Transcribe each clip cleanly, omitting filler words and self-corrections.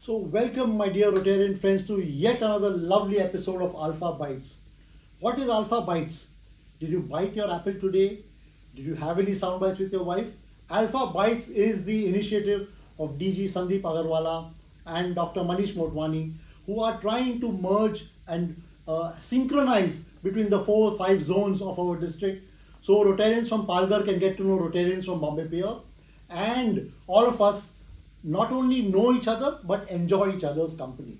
So welcome my dear Rotarian friends to yet another lovely episode of Alpha Bytes. What is Alpha Bytes? Did you bite your apple today? Did you have any sound bites with your wife? Alpha Bytes is the initiative of DG Sandeep Agarwala and Dr. Manish Motwani, who are trying to merge and synchronize between the 4 or 5 zones of our district. So Rotarians from Palghar can get to know Rotarians from Bombay Pier, and all of us not only know each other but enjoy each other's company.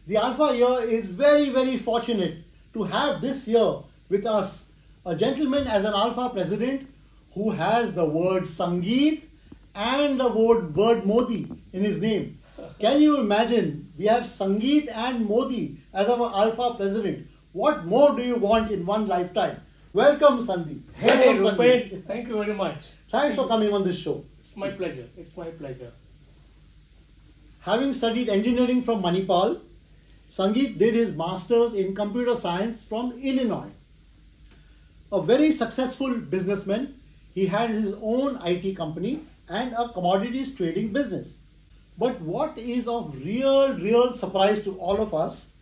The Alpha year is very fortunate to have this year with us a gentleman as an Alpha president who has the word Sangeet and the word Modi in his name. Can you imagine? We have Sangeet and Modi as our Alpha president. What more do you want in one lifetime? Welcome, Sandeep. Hey, Welcome, Rupen. Thank you very much. Thanks for coming on this show. It's my pleasure. It's my pleasure. Having studied engineering from Manipal, Sangeet did his master's in computer science from Illinois. A very successful businessman, he had his own IT company and a commodities trading business. But what is of real surprise to all of us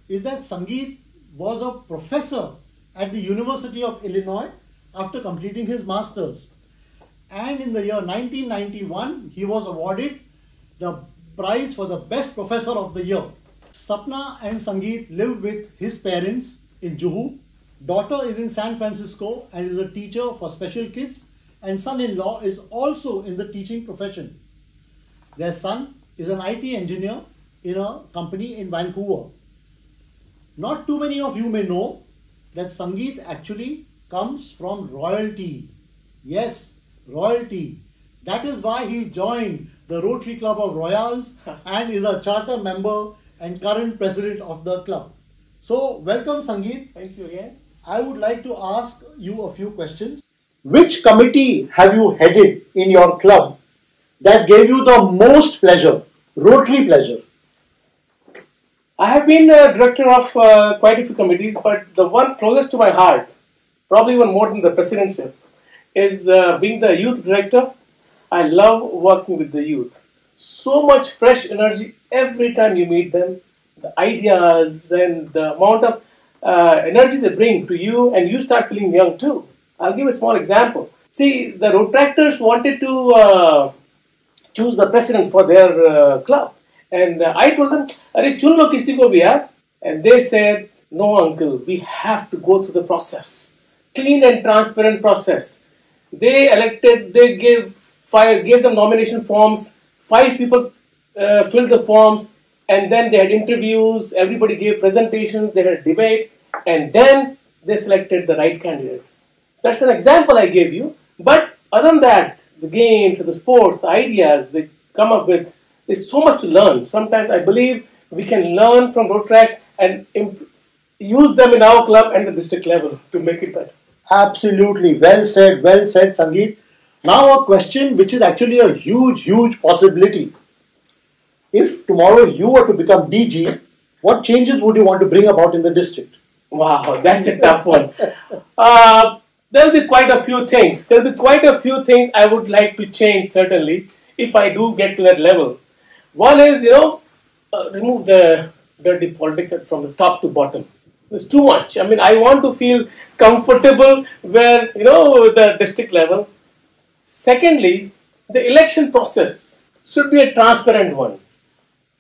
is that Sangeet was a professor at the University of Illinois after completing his master's. And in the year 1991, he was awarded the prize for the best professor of the year. Sapna and Sangeet lived with his parents in Juhu. Daughter is in San Francisco and is a teacher for special kids, and son-in-law is also in the teaching profession. Their son is an IT engineer in a company in Vancouver. Not too many of you may know that Sangeet actually comes from royalty. Yes, royalty. That is why he joined the Rotary Club of Royals and is a charter member and current president of the club. So, welcome Sangeet. Thank you again. I would like to ask you a few questions. Which committee have you headed in your club that gave you the most pleasure, Rotary pleasure? I have been a director of quite a few committees, but the one closest to my heart, probably even more than the presidency, is being the youth director. I love working with the youth. So much fresh energy every time you meet them. The ideas and the amount of energy they bring to you, and you start feeling young too. I'll give a small example. See, the Rotractors wanted to choose the president for their club. And I told them, "Arey, chun lo kisi ko bhi yaar." And they said, "No, uncle, we have to go through the process. Clean and transparent process." They gave them nomination forms. 5 people filled the forms, and then they had interviews. Everybody gave presentations. They had a debate, and then they selected the right candidate. That's an example I gave you. But other than that, the games, the sports, the ideas they come up with, there's so much to learn. Sometimes I believe we can learn from road tracks and use them in our club and the district level to make it better. Absolutely. Well said, Sangeet. Now a question which is actually a huge possibility. If tomorrow you were to become DG, what changes would you want to bring about in the district? Wow, that's a tough one. There'll be quite a few things. I would like to change, certainly, if I do get to that level. One is, remove the dirty politics from the top to bottom. It's too much. I mean, I want to feel comfortable where, with the district level. Secondly, the election process should be a transparent one.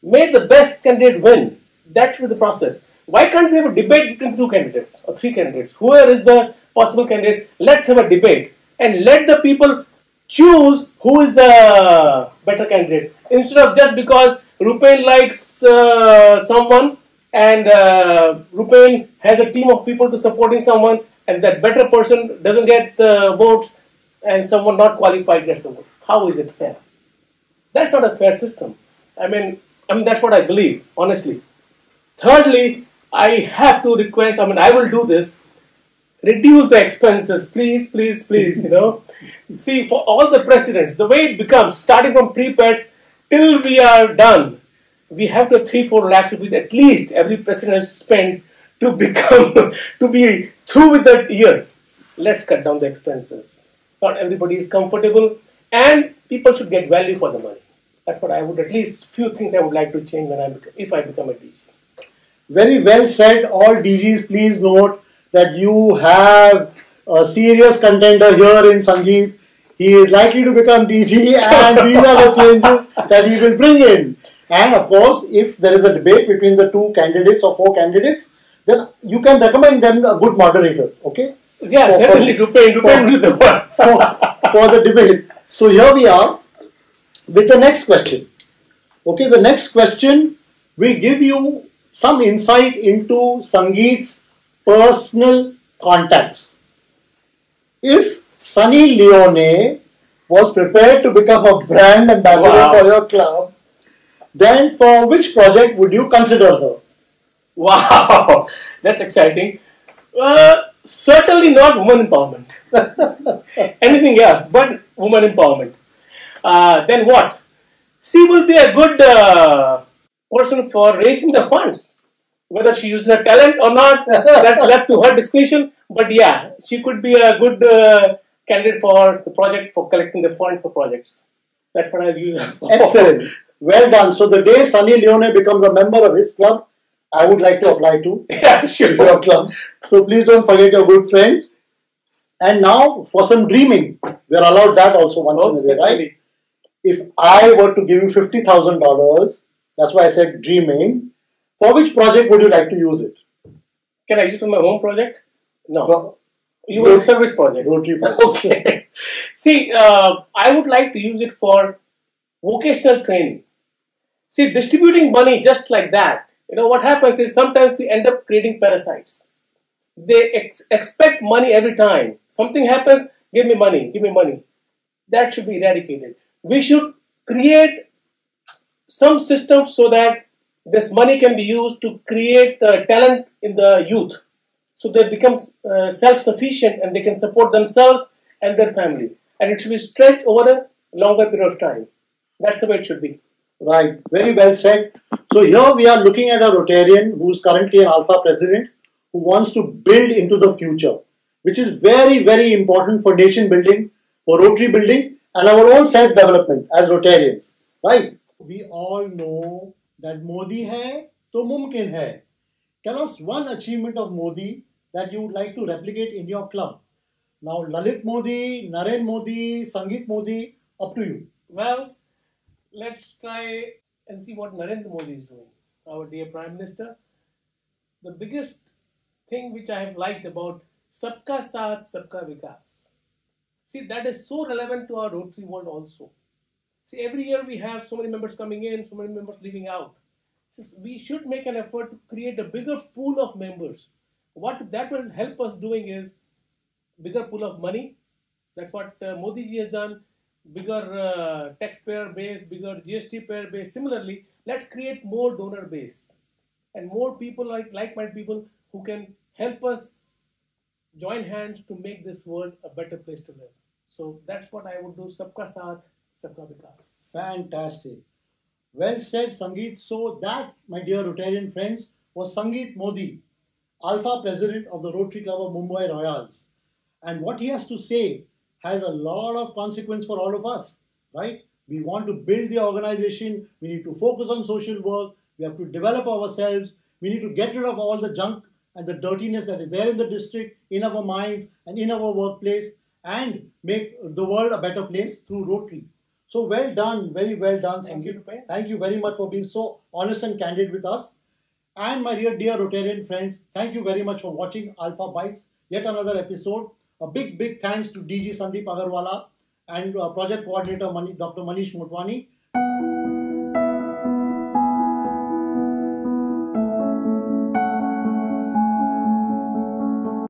May the best candidate win. That should be the process. Why can't we have a debate between 2 candidates or 3 candidates? Whoever is the possible candidate, let's have a debate and let the people choose who is the better candidate. Instead of just because Rupen likes someone and Rupen has a team of people to supporting someone, and that better person doesn't get the votes and someone not qualified gets the vote. How is it fair? That's not a fair system. I mean that's what I believe, honestly. Thirdly, I have to request, I will do this, reduce the expenses, please, See, for all the presidents, the way it becomes, starting from pre-pets till we are done, we have to 3-4 lakhs rupees at least every president spend to be through with that year. Let's cut down the expenses. Not everybody is comfortable, and people should get value for the money. That's what I would, at least few things I would like to change if I become a DG. Very well said. All DGs, please note that you have a serious contender here in Sangeet. He is likely to become DG, and these are the changes that he will bring in. And of course, if there is a debate between the 2 candidates or 4 candidates, then you can recommend them a good moderator. Okay? Yeah, certainly. Rupen will be the one for the debate. So here we are with the next question. Okay, the next question will give you some insight into Sangeet's personal contacts. If Sunny Leone was prepared to become a brand ambassador for your club, then for which project would you consider her? Wow, that's exciting. Certainly not women empowerment. Anything else but women empowerment. Then what? She will be a good person for raising the funds. Whether she uses her talent or not, that's left to her discretion. But yeah, she could be a good candidate for the project, for collecting the funds for projects. That's what I'll use her for. Excellent. Well done. So the day Sunny Leone becomes a member of his club, I would like to apply to your club. So please don't forget your good friends. And now for some dreaming. We are allowed that also once in a way, right? If I were to give you $50,000, that's why I said dreaming, for which project would you like to use it? Can I use it for my home project? No. You want a service project? Rotary project. Okay. See, I would like to use it for vocational training. See, distributing money just like that, what happens is sometimes we end up creating parasites. They expect money every time. Something happens, give me money, give me money. That should be eradicated. We should create some system so that this money can be used to create talent in the youth. So they become self-sufficient and they can support themselves and their family. And it should be stretched over a longer period of time. That's the way it should be. Right. Very well said. So here we are looking at a Rotarian who is currently an Alpha president who wants to build into the future, which is very, very important for nation building, for Rotary building, and our own self-development as Rotarians. Right? We all know that Modi hai, to mumkin hai. Tell us one achievement of Modi that you would like to replicate in your club. Now, Lalit Modi, Naren Modi, Sangeet Modi, up to you. Well, let's try and see what Narendra Modi is doing, our dear Prime Minister. The biggest thing which I have liked about Sabka Saath, Sabka Vikas. See, that is so relevant to our Rotary world also. See, every year we have so many members coming in, so many members leaving out. So we should make an effort to create a bigger pool of members. What that will help us doing is bigger pool of money. That's what Modi ji has done. Bigger taxpayer base, bigger GST payer base. Similarly, let's create more donor base and more people like-minded people who can help us join hands to make this world a better place to live. So that's what I would do. Sabka Saath, Sabka Vikas. Fantastic. Well said, Sangeet. So that, my dear Rotarian friends, was Sangeet Modi, Alpha President of the Rotary Club of Mumbai Royals. And what he has to say has a lot of consequence for all of us, right? We want to build the organization. We need to focus on social work. We have to develop ourselves. We need to get rid of all the junk and the dirtiness that is there in the district, in our minds and in our workplace, and make the world a better place through Rotary. So well done, very well done, Sangeet. Thank you very much for being so honest and candid with us. And my dear Rotarian friends, thank you very much for watching Alpha Bytes, yet another episode. A big thanks to DG Sandeep Agarwala and Project Coordinator Dr. Manish Motwani